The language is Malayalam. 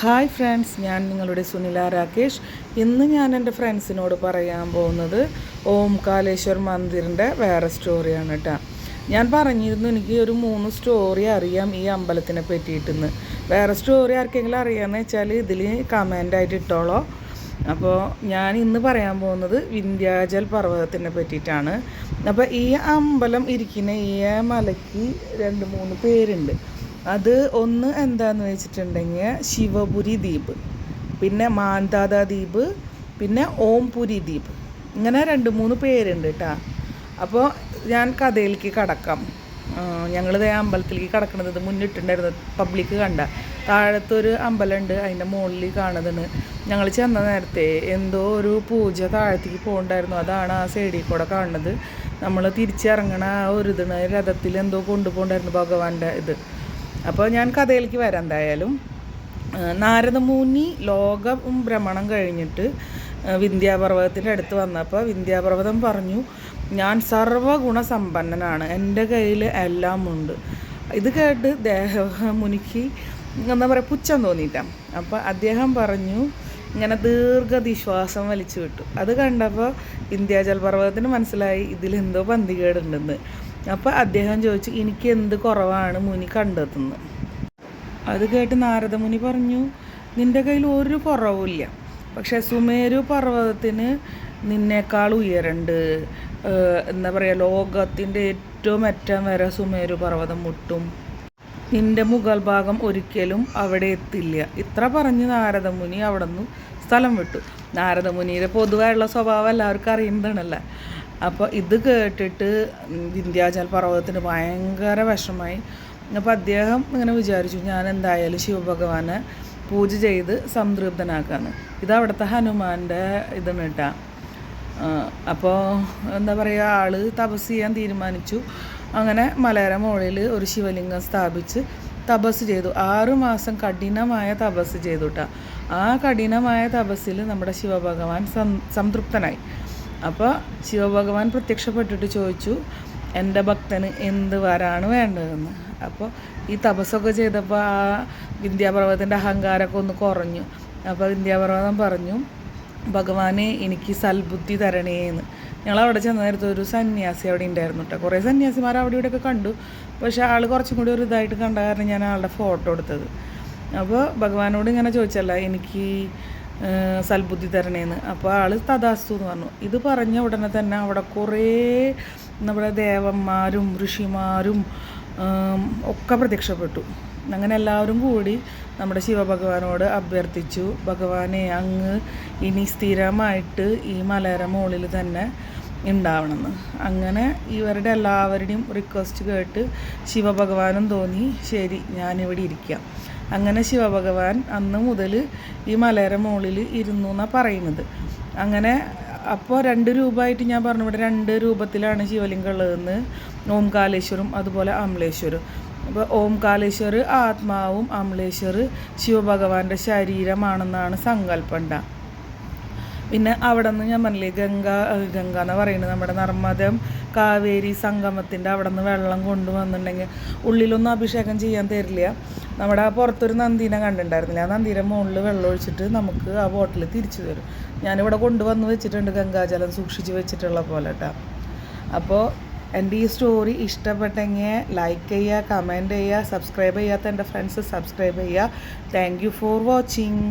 ഹായ് ഫ്രണ്ട്സ്, ഞാൻ നിങ്ങളുടെ സുനില രാകേഷ്. ഇന്ന് ഞാൻ എൻ്റെ ഫ്രണ്ട്സിനോട് പറയാൻ പോകുന്നത് ഓംകാലേശ്വർ മന്ദിറിൻ്റെ വേറെ സ്റ്റോറിയാണ് കേട്ടോ. ഞാൻ പറഞ്ഞിരുന്നു എനിക്ക് ഒരു 3 സ്റ്റോറി അറിയാം ഈ അമ്പലത്തിനെ പറ്റിയിട്ടെന്ന്. വേറെ സ്റ്റോറി ആർക്കെങ്കിലും അറിയാമെന്ന് വെച്ചാൽ ഇതിൽ കമൻ്റായിട്ട് ഇട്ടോളോ. അപ്പോൾ ഞാൻ ഇന്ന് പറയാൻ പോകുന്നത് വിന്ധ്യാചൽ പർവ്വതത്തിനെ പറ്റിയിട്ടാണ്. അപ്പോൾ ഈ അമ്പലം ഇരിക്കുന്ന ഈ മലയ്ക്ക് 2-3 പേരുണ്ട്. അത് ഒന്ന് എന്താണെന്ന് വെച്ചിട്ടുണ്ടെങ്കിൽ ശിവപുരി ദ്വീപ്, പിന്നെ മാന്താത ദ്വീപ്, പിന്നെ ഓംപുരി ദ്വീപ്. ഇങ്ങനെ 2-3 പേരുണ്ട് കേട്ടോ. അപ്പോൾ ഞാൻ കഥയിലേക്ക് കടക്കാം. ഞങ്ങളിത് അമ്പലത്തിലേക്ക് കടക്കണത് ഇത് മുന്നിട്ടുണ്ടായിരുന്നു, പബ്ലിക്ക് കണ്ട താഴത്തൊരു അമ്പലമുണ്ട്, അതിൻ്റെ മുകളിൽ കാണുന്നതാണ്. ഞങ്ങൾ ചെന്ന നേരത്തെ എന്തോ ഒരു പൂജ താഴത്തേക്ക് പോകണ്ടായിരുന്നു, അതാണ് ആ സൈഡിൽ കൂടെ കാണുന്നത്. നമ്മൾ തിരിച്ചിറങ്ങണ ഒരു ഇതാണ് രഥത്തിൽ എന്തോ കൊണ്ടുപോകണ്ടായിരുന്നു ഭഗവാന്റെ ഇത്. അപ്പോൾ ഞാൻ കഥയിലേക്ക് വരാം. എന്തായാലും നാരദമുനി ലോക ഭ്രമണം കഴിഞ്ഞിട്ട് വിന്ധ്യാപർവ്വതത്തിൻ്റെ അടുത്ത് വന്നപ്പോൾ വിന്ധ്യാപർവ്വതം പറഞ്ഞു, ഞാൻ സർവ്വഗുണസമ്പന്നനാണ്, എൻ്റെ കയ്യിൽ എല്ലാം ഉണ്ട്. ഇത് കേട്ട് മുനിക്ക് എന്താ പറയുക, പുച്ഛം തോന്നിയിട്ടാണ്. അപ്പോൾ അദ്ദേഹം പറഞ്ഞു, ഇങ്ങനെ ദീർഘനിശ്വാസം വലിച്ചു വിട്ടു. അത് കണ്ടപ്പോൾ വിന്ധ്യാചൽ പർവ്വതത്തിന് മനസ്സിലായി ഇതിലെന്തോ പന്തികേടുണ്ടെന്ന്. അപ്പോൾ അദ്ദേഹം ചോദിച്ചു, എനിക്ക് എന്ത് കുറവാണ് മുനി കണ്ടെത്തുന്നത്? അത് കേട്ട് നാരദമുനി പറഞ്ഞു, നിൻ്റെ കയ്യിൽ ഒരു കുറവുമില്ല, പക്ഷേ സുമേരു പർവ്വതത്തിന് നിന്നേക്കാൾ ഉയരണ്ട്. എന്താ പറയുക, ലോകത്തിൻ്റെ ഏറ്റവും അറ്റം വരെ സുമേരു പർവ്വതം മുട്ടും, നിൻ്റെ മുകൾ ഭാഗം ഒരിക്കലും അവിടെ എത്തില്ല. ഇത്ര പറഞ്ഞ് നാരദമുനി അവിടെ നിന്ന് സ്ഥലം വിട്ടു. നാരദമുനിയുടെ പൊതുവായുള്ള സ്വഭാവം എല്ലാവർക്കും അറിയുന്നതാണല്ലോ. അപ്പോൾ ഇത് കേട്ടിട്ട് വിന്ധ്യാചൽ പർവ്വതത്തിന് ഭയങ്കര വിഷമായി. അപ്പോൾ അദ്ദേഹം ഇങ്ങനെ വിചാരിച്ചു, ഞാൻ എന്തായാലും ശിവഭഗവാനെ പൂജ ചെയ്ത് സംതൃപ്തനാക്കാന്ന്. ഇത് അവിടുത്തെ ഹനുമാൻ്റെ ഇതാണ് കേട്ടോ. അപ്പോൾ എന്താ പറയുക, ആൾ തപസ് ചെയ്യാൻ തീരുമാനിച്ചു. അങ്ങനെ മലയുടെ മുകളിൽ ഒരു ശിവലിംഗം സ്ഥാപിച്ച് തപസ് ചെയ്തു. 6 മാസം കഠിനമായ തപസ് ചെയ്തു കേട്ടോ. ആ കഠിനമായ തപസ്സിൽ നമ്മുടെ ശിവഭഗവാൻ സംതൃപ്തനായി. അപ്പോൾ ശിവഭഗവാൻ പ്രത്യക്ഷപ്പെട്ടിട്ട് ചോദിച്ചു, എൻ്റെ ഭക്തന് എന്ത് വരാണ് വേണ്ടതെന്ന്. അപ്പോൾ ഈ തപസ്സൊക്കെ ചെയ്തപ്പോൾ ആ വിന്ധ്യാപർവ്വതത്തിൻ്റെ അഹങ്കാരമൊക്കെ ഒന്ന് കുറഞ്ഞു. അപ്പോൾ വിന്ധ്യാപർവ്വതം പറഞ്ഞു, ഭഗവാനെ എനിക്ക് സൽബുദ്ധി തരണേന്ന്. ഞങ്ങളവിടെ ചെന്ന നേരത്തെ ഒരു സന്യാസി അവിടെ ഉണ്ടായിരുന്നു കേട്ടോ. കുറേ സന്യാസിമാർ അവിടെ ഇവിടെയൊക്കെ കണ്ടു, പക്ഷേ ആൾ കുറച്ചും കൂടി ഒരു ഇതായിട്ട് കണ്ട കാരണം ഞാൻ ആളുടെ ഫോട്ടോ എടുത്തത്. അപ്പോൾ ഭഗവാനോട് ഇങ്ങനെ ചോദിച്ചല്ല, എനിക്ക് സൽബുദ്ധി തരണേന്ന്. അപ്പോൾ ആൾ തഥാസ്തു എന്ന് പറഞ്ഞു. ഇത് പറഞ്ഞ ഉടനെ തന്നെ അവിടെ കുറേ നമ്മുടെ ദേവന്മാരും ഋഷിമാരും ഒക്കെ പ്രത്യക്ഷപ്പെട്ടു. അങ്ങനെ എല്ലാവരും കൂടി നമ്മുടെ ശിവഭഗവാനോട് അഭ്യർത്ഥിച്ചു, ഭഗവാനെ അങ്ങ് ഇനി സ്ഥിരമായിട്ട് ഈ മലയുടെ മുകളിൽ തന്നെ ഉണ്ടാവണമെന്ന്. അങ്ങനെ ഇവരുടെ എല്ലാവരുടെയും റിക്വസ്റ്റ് കേട്ട് ശിവഭഗവാനും തോന്നി, ശരി ഞാനിവിടെ ഇരിക്കാം. അങ്ങനെ ശിവഭഗവാൻ അന്ന് മുതൽ ഈ മലയുടെ മുകളിൽ ഇരുന്നു എന്നാണ് പറയുന്നത്. അങ്ങനെ അപ്പോൾ 2 രൂപമായിട്ട് ഞാൻ പറഞ്ഞു, ഇവിടെ 2 രൂപത്തിലാണ് ശിവലിംഗം ഉള്ളതെന്ന്, ഓംകാലേശ്വരും അതുപോലെ അമലേശ്വരും. അപ്പോൾ ഓംകാലേശ്വർ ആത്മാവും അമലേശ്വർ ശിവഭഗവാന്റെ ശരീരമാണെന്നാണ് സങ്കല്പണ്ട. പിന്നെ അവിടെ നിന്ന് ഞാൻ പറഞ്ഞില്ലേ, ഗംഗ എന്ന് പറയുന്നത് നമ്മുടെ നർമ്മദം കാവേരി സംഗമത്തിൻ്റെ അവിടെ നിന്ന് വെള്ളം കൊണ്ടുവന്നിട്ടുണ്ടെങ്കിൽ ഉള്ളിലൊന്നും അഭിഷേകം ചെയ്യാൻ തരില്ല. നമ്മുടെ ആ പുറത്തൊരു നന്ദീനെ കണ്ടിട്ടുണ്ടായിരുന്നില്ല, ആ നന്ദീനെ മുകളിൽ വെള്ളം ഒഴിച്ചിട്ട് നമുക്ക് ആ ബോട്ടിൽ തിരിച്ചു തരും. ഞാനിവിടെ കൊണ്ടുവന്ന് വെച്ചിട്ടുണ്ട്, ഗംഗാജലം സൂക്ഷിച്ച് വെച്ചിട്ടുള്ള പോലെ കേട്ടോ. അപ്പോൾ എൻ്റെ ഈ സ്റ്റോറി ഇഷ്ടപ്പെട്ടെങ്കിൽ ലൈക്ക് ചെയ്യുക, കമൻറ്റ് ചെയ്യുക, സബ്സ്ക്രൈബ് ചെയ്യാത്ത എൻ്റെ ഫ്രണ്ട്സ് സബ്സ്ക്രൈബ് ചെയ്യുക. Thank you for watching.